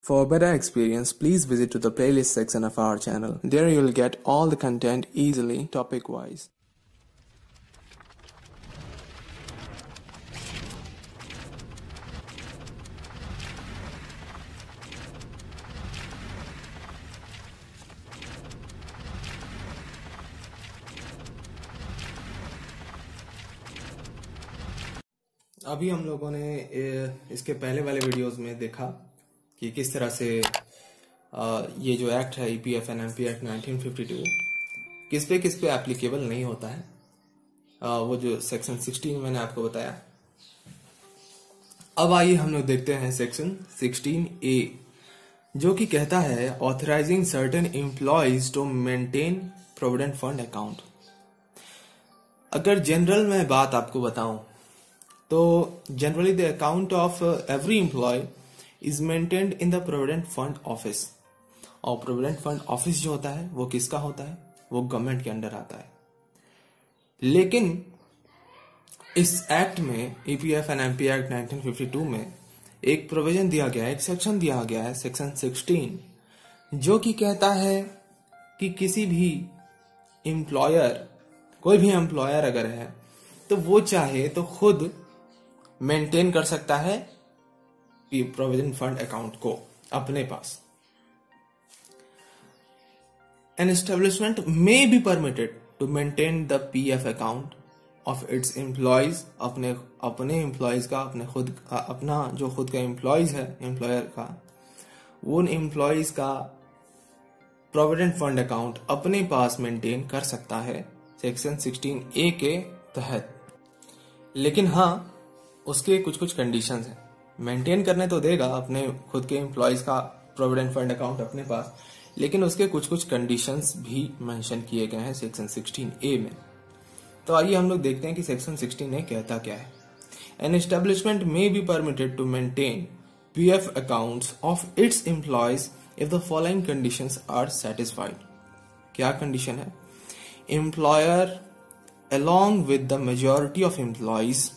For better experience, please visit to the playlist section of our channel. There you will get all the content easily, topic-wise. अभी हम लोगों ने इसके पहले वाले वीडियोस में देखा कि किस तरह से ये जो एक्ट है ईपीएफ एंड एमपी एक्ट 1952 किस पे एप्लीकेबल नहीं होता है। वो जो सेक्शन 16 मैंने आपको बताया। अब आइए हम लोग देखते हैं सेक्शन 16A, जो कि कहता है authorising certain employees to maintain provident fund account. अगर जनरल में बात आपको बताऊं तो generally the account of every employee is maintained in the provident fund office. और प्रोविडेंट फंड ऑफिस जो होता है वो किसका होता है? वो गवर्नमेंट के अंडर आता है। लेकिन इस एक्ट में ईपीएफ एंड एमपी एक्ट 1952 में एक प्रोविजन दिया गया है, एक सेक्शन दिया गया है, सेक्शन 16, जो कि कहता है कि किसी भी एम्प्लॉयर, कोई भी एम्प्लॉयर अगर है तो वो चाहे तो खुद मेंटेन कर सकता है प्रोविडेंट फंड अकाउंट को अपने पास। An establishment may be permitted to maintain the PF account of its employees, अपने एम्प्लॉयज का, अपना जो खुद का एम्प्लॉयज है, एम्प्लॉयर का, उन एम्प्लॉयज का प्रोविडेंट फंड अकाउंट अपने पास मेंटेन कर सकता है सेक्शन 16A के तहत। लेकिन हाँ, उसके कुछ कंडीशंस हैं। मेंटेन करने तो देगा अपने खुद के एम्प्लॉयज का प्रोविडेंट फंड अकाउंट अपने पास, लेकिन उसके कुछ कंडीशंस भी मेंशन किए गए हैं सेक्शन 16A में। तो आइए हम लोग देखते हैं कि सेक्शन 16A कहता क्या है। An establishment may be permitted to maintain PF accounts of its employees if the following conditions are satisfied. क्या कंडीशन है? Employer along with the majority of employees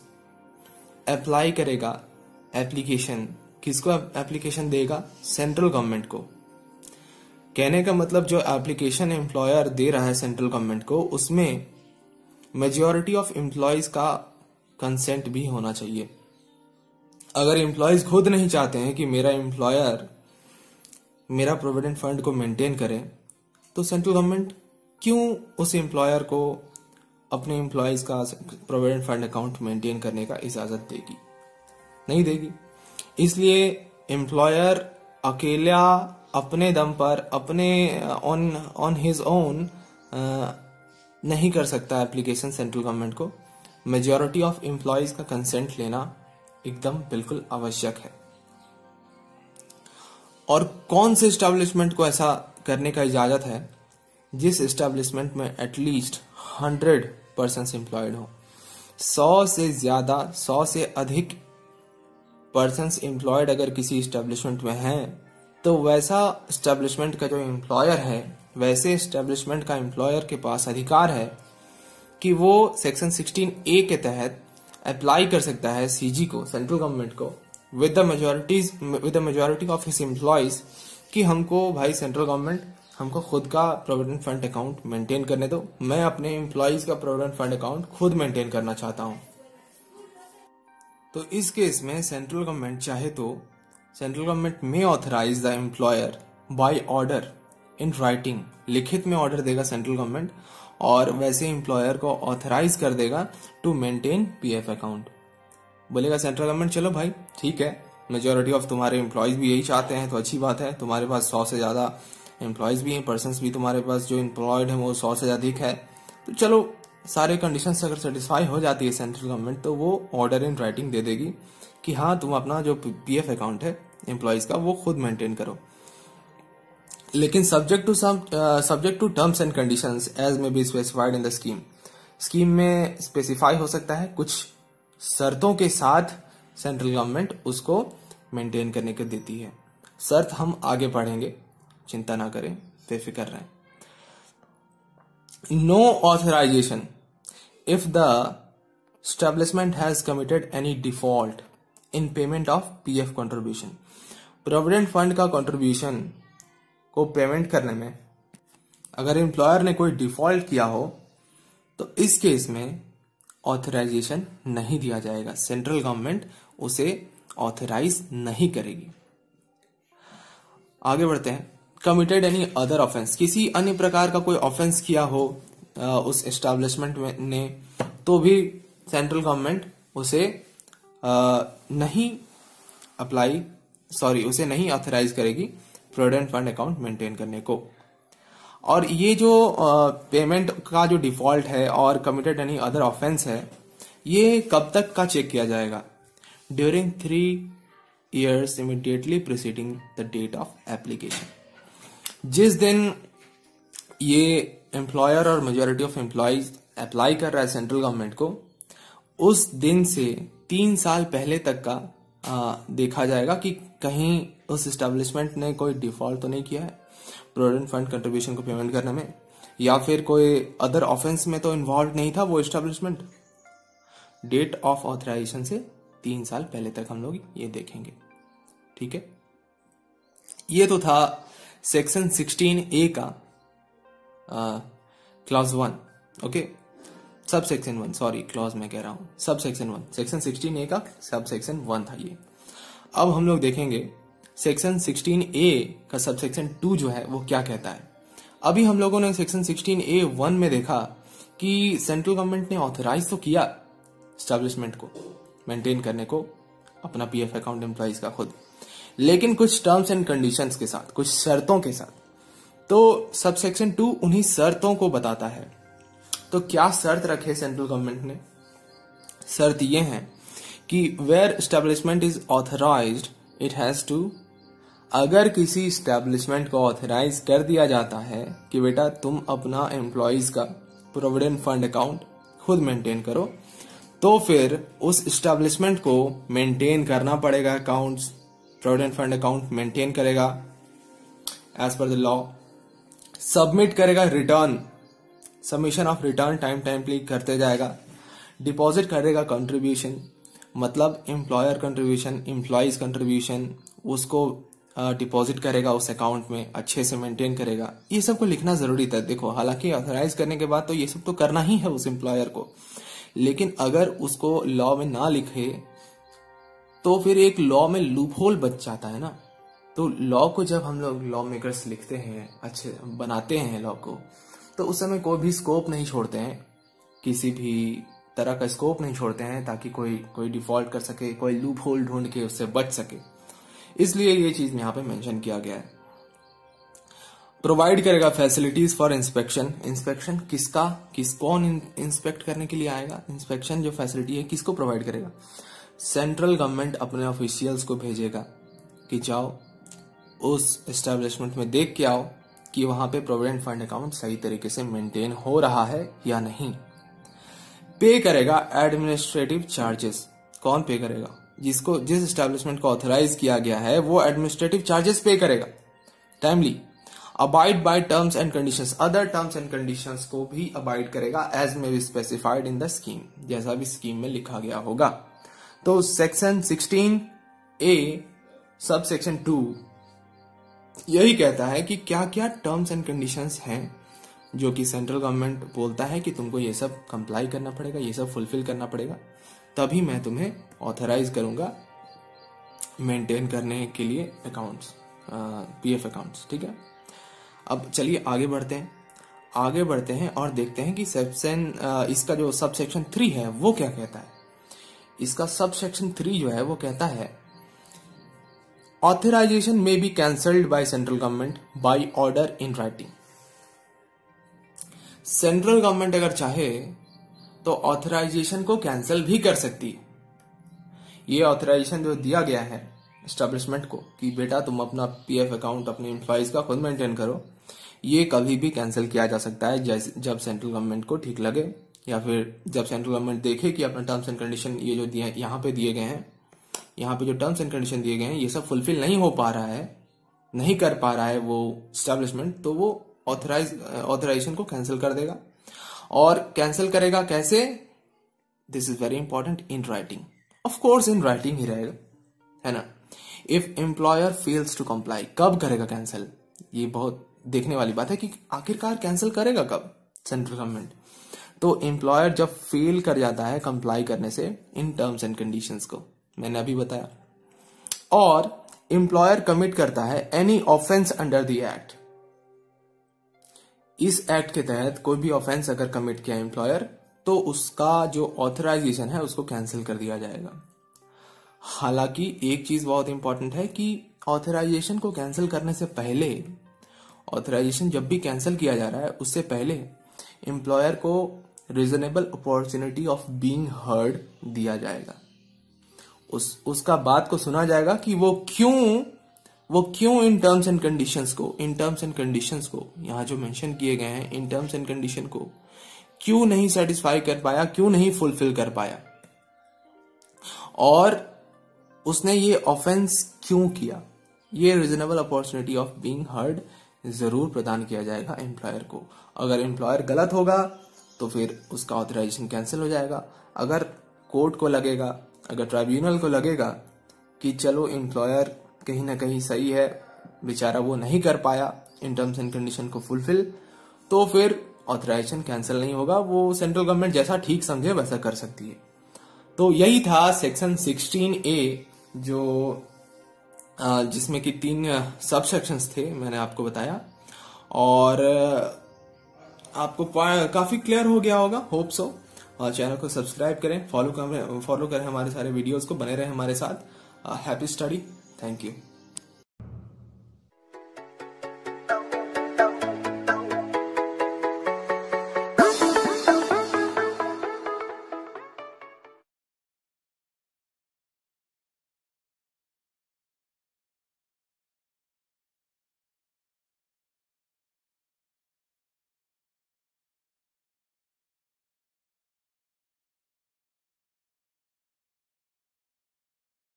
apply करेगा एप्लीकेशन। किसको एप्लीकेशन देगा? Central government को। कहने का मतलब जो एप्लीकेशन एम्प्लॉयर दे रहा है सेंट्रल गवर्नमेंट को, उसमें मेजॉरिटी ऑफ एम्प्लॉयज का कंसेंट भी होना चाहिए। अगर एम्प्लॉयज खुद नहीं चाहते हैं कि मेरा एम्प्लॉयर मेरा प्रोविडेंट फंड को मेंटेन करे, तो सेंट्रल गवर्नमेंट क्यों उस एम्प्लॉयर को अपने एम्प्लॉयज का प्रोविडेंट फंड अकाउंट मेंटेन करने का इजाजत देगी? नहीं देगी। इसलिए एम्प्लॉयर अकेला अपने दम पर, अपने ऑन हिज ओन नहीं कर सकता एप्लीकेशन सेंट्रल गवर्नमेंट को। मेजॉरिटी ऑफ एम्प्लॉयज का कंसेंट लेना एकदम बिल्कुल आवश्यक है। और कौन से एस्टेब्लिशमेंट को ऐसा करने का इजाजत है? जिस एस्टेब्लिशमेंट में एटलीस्ट 100% एम्प्लॉयड हो। 100 से अधिक पर्सन्स एम्प्लॉयड अगर किसी एस्टेब्लिशमेंट में हैं, तो वैसा एस्टेब्लिशमेंट का जो एम्प्लॉयर है, वैसे एस्टेब्लिशमेंट का एम्प्लॉयर के पास अधिकार है कि वो सेक्शन 16A के तहत अप्लाई कर सकता है सीजी को, सेंट्रल गवर्नमेंट को, with the majority of his employees, कि हमको भाई सेंट्रल गवर्नमेंट हमको खुद का प्रोविडेंट फंड अकाउंट मेंटेन करने दो, मैं अपने एम्प्लॉयज का प्रोविडेंट फंड अकाउंट खुद मेंटेन करना चाहता हूं। तो इस केस में सेंट्रल गवर्नमेंट चाहे तो central government may authorise the employer by order in writing, लिखित में ऑर्डर देगा सेंट्रल गवर्नमेंट, और वैसे एम्प्लॉयर को ऑथराइज कर देगा टू मेंटेन पीएफ अकाउंट। बोलेगा सेंट्रल गवर्नमेंट, चलो भाई ठीक है, मेजोरिटी ऑफ तुम्हारे एम्प्लॉयज भी यही चाहते हैं तो अच्छी बात है, तुम्हारे पास 100 से ज्यादा एम्प्लॉयज भी हैं, पर्सन्स भी तुम्हारे पास जो एम्प्लॉयड है वो 100 से अधिक है, तो चलो सारे कंडीशंस अगर सेटिस्फाई हो जाती है सेंट्रल गवर्नमेंट, तो वो ऑर्डर इन राइटिंग दे देगी कि हाँ, तुम अपना जो पीएफ अकाउंट है एम्प्लॉयज का वो खुद मेंटेन करो। लेकिन subject to terms and conditions as may be specified in the scheme. Scheme में स्पेसिफाई हो सकता है, कुछ शर्तों के साथ सेंट्रल गवर्नमेंट उसको मेंटेन करने को देती है। शर्त हम आगे पढ़ेंगे, चिंता ना करें, बेफिक्र रहें। No authorisation if the establishment has committed any default in payment of PF contribution। Provident fund का कंट्रीब्यूशन को पेमेंट करने में अगर एम्प्लॉयर ने कोई डिफॉल्ट किया हो तो इस केस में ऑथराइजेशन नहीं दिया जाएगा, सेंट्रल गवर्नमेंट उसे ऑथराइज नहीं करेगी। आगे बढ़ते हैं। कमिटेड एनी अदर ऑफेंस, किसी अन्य प्रकार का कोई ऑफेंस किया हो उस एस्टैब्लिशमेंट ने, तो भी सेंट्रल गवर्नमेंट उसे उसे नहीं ऑथराइज करेगी प्रोविडेंट फंड अकाउंट मेंटेन करने को। और ये जो पेमेंट का जो डिफॉल्ट है और कमिटेड एनी अदर ऑफेंस है, ये कब तक का चेक किया जाएगा? During 3 years immediately preceding the date of application। जिस दिन ये एम्प्लॉयर और मेजोरिटी ऑफ एम्प्लॉयज अप्लाई कर रहा है सेंट्रल गवर्नमेंट को, उस दिन से 3 साल पहले तक का देखा जाएगा कि कहीं उस एस्टेब्लिशमेंट ने कोई डिफॉल्ट तो नहीं किया है प्रोविडेंट फंड कंट्रीब्यूशन को पेमेंट करने में, या फिर कोई अदर ऑफेंस में तो इन्वॉल्व नहीं था वो एस्टेब्लिशमेंट। डेट ऑफ ऑथराइजेशन से 3 साल पहले तक हम लोग ये देखेंगे। ठीक है, ये तो था सेक्शन 16A का clause 1। Okay, sub section 1, sorry clause में कह रहा हूं, सब सेक्शन 1, सेक्शन 16A का सब सेक्शन 1 था ये। अब हम लोग देखेंगे सेक्शन 16A का सब सेक्शन 2 जो है वो क्या कहता है। अभी हम लोगों ने सेक्शन 16A(1) में देखा कि सेंट्रल गवर्नमेंट ने ऑथराइज तो किया एस्टैब्लिशमेंट को मेंटेन करने को अपना पीएफ अकाउंट एम्प्लॉइज का खुद, लेकिन कुछ टर्म्स एंड कंडीशंस के साथ, कुछ शर्तों के साथ। तो सब सेक्शन 2 उन्हीं शर्तों को बताता है। तो क्या शर्त रखे सेंट्रल गवर्नमेंट ने? शर्त ये है कि where establishment is authorised it has to, अगर किसी एस्टैब्लिशमेंट को ऑथराइज कर दिया जाता है कि बेटा तुम अपना एम्प्लॉइज का प्रोविडेंट फंड अकाउंट खुद मेंटेन करो, तो फिर उस एस्टैब्लिशमेंट को मेंटेन करना पड़ेगा accounts, provident fund account maintain करेगा as per the law, submit करेगा return, submission of return timely करते जाएगा, डिपॉजिट करेगा कंट्रीब्यूशन, मतलब एम्प्लॉयर कंट्रीब्यूशन, एम्प्लॉइज कंट्रीब्यूशन, उसको डिपॉजिट करेगा उस अकाउंट में, अच्छे से मेंटेन करेगा। ये सब को लिखना जरूरी था। देखो, हालांकि ऑथराइज करने के बाद तो ये सब तो करना ही है उस एम्प्लॉयर को, लेकिन अगर उसको लॉ में ना लिखे तो फिर एक लॉ में लूप होल बच जाता है ना। तो लॉ को जब हम लोग लॉ मेकर्स लिखते हैं, अच्छे बनाते हैं लॉ को, तो उस समय कोई भी स्कोप नहीं छोड़ते हैं, किसी भी तरह का स्कोप नहीं छोड़ते हैं ताकि कोई डिफॉल्ट कर सके, कोई लूप होल ढूंढ के उससे बच सके। इसलिए ये चीज यहाँ पे मेंशन किया गया है। प्रोवाइड करेगा फैसिलिटीज फॉर इंस्पेक्शन। इंस्पेक्शन कौन इंस्पेक्ट करने के लिए आएगा? इंस्पेक्शन जो फैसिलिटी है किसको प्रोवाइड करेगा? सेंट्रल गवर्नमेंट अपने ऑफिशियल्स को भेजेगा कि जाओ उस एस्टेब्लिशमेंट में देख के आओ कि वहां पे प्रोविडेंट फंड अकाउंट सही तरीके से मेंटेन हो रहा है या नहीं। पे करेगा एडमिनिस्ट्रेटिव चार्जेस। कौन पे करेगा? जिस एस्टेब्लिशमेंट को ऑथराइज किया गया है वो एडमिनिस्ट्रेटिव चार्जेस पे करेगा timely. Abide by terms and conditions, other terms and conditions को भी अबाइड करेगा as may be specified in the scheme, जैसा भी स्कीम में लिखा गया होगा। तो सेक्शन 16A सब सेक्शन 2 यही कहता है कि क्या क्या टर्म्स एंड कंडीशंस हैं जो कि सेंट्रल गवर्नमेंट बोलता है कि तुमको ये सब कंप्लाई करना पड़ेगा, ये सब फुलफिल करना पड़ेगा, तभी मैं तुम्हें ऑथराइज करूंगा मेंटेन करने के लिए अकाउंट्स, पीएफ अकाउंट्स। ठीक है, अब चलिए आगे बढ़ते हैं और देखते हैं कि सेक्शन इसका जो सब सेक्शन 3 है वो क्या कहता है। इसका सब सेक्शन 3 जो है वो कहता है ऑथराइजेशन में be cancelled by central government by order in writing. Central government अगर चाहे तो ऑथराइजेशन को कैंसिल भी कर सकती है। ये ऑथराइजेशन जो दिया गया है एस्टेब्लिशमेंट को कि बेटा तुम अपना पीएफ अकाउंट अपने एम्प्लॉइज का खुद मेंटेन करो, ये कभी भी कैंसिल किया जा सकता है जब सेंट्रल गवर्नमेंट को ठीक लगे, या फिर जब सेंट्रल गवर्नमेंट देखे कि अपना टर्म्स एंड कंडीशन ये जो दिए यहाँ पे दिए गए हैं, यहाँ पे जो टर्म्स एंड कंडीशन दिए गए हैं ये सब फुलफिल नहीं हो पा रहा है, नहीं कर पा रहा है वो एस्टेब्लिशमेंट, तो वो ऑथराइजेशन को कैंसिल कर देगा। और कैंसिल करेगा कैसे? This is very important, in writing. Of course in writing ही रहेगा, है ना। If employer fails to comply, कब करेगा कैंसिल? ये बहुत देखने वाली बात है कि आखिरकार कैंसिल करेगा कब सेंट्रल गवर्नमेंट। तो एम्प्लॉयर जब फेल कर जाता है कंप्लाई करने से इन टर्म्स एंड कंडीशंस को, मैंने अभी बताया, और एम्प्लॉयर कमिट करता है any offence under the act, इस एक्ट के तहत कोई भी ऑफेंस अगर कमिट किया एम्प्लॉयर तो उसका जो ऑथराइजेशन है उसको कैंसिल कर दिया जाएगा। हालांकि एक चीज बहुत इंपॉर्टेंट है कि ऑथराइजेशन को कैंसिल करने से पहले, ऑथराइजेशन जब भी कैंसिल किया जा रहा है उससे पहले एम्प्लॉयर को reasonable opportunity of being heard दिया जाएगा। उसका बात को सुना जाएगा कि वो क्यों इन टर्म्स एंड कंडीशंस को यहां जो मेंशन किए गए हैं इन टर्म्स एंड कंडीशन को क्यों नहीं सेटिस्फाई कर पाया, क्यों नहीं फुलफिल कर पाया, और उसने ये ऑफेंस क्यों किया। ये reasonable opportunity of being heard जरूर प्रदान किया जाएगा एम्प्लॉयर को। अगर एम्प्लॉयर गलत होगा तो फिर उसका ऑथराइजेशन कैंसिल हो जाएगा। अगर कोर्ट को लगेगा, अगर ट्राइब्यूनल को लगेगा कि चलो एम्प्लॉयर कहीं ना कहीं सही है, बेचारा वो नहीं कर पाया इन टर्म्स एंड कंडीशन को फुलफिल, तो फिर ऑथराइजेशन कैंसिल नहीं होगा, वो सेंट्रल गवर्नमेंट जैसा ठीक समझे वैसा कर सकती है। तो यही था सेक्शन 16A, जो जिसमें कि 3 सब सेक्शंस थे, मैंने आपको बताया, और आपको काफी क्लियर हो गया होगा, होप सो। और चैनल को सब्सक्राइब करें, फॉलो करें हमारे सारे वीडियोस को, बने रहे हमारे साथ। Happy study, thank you.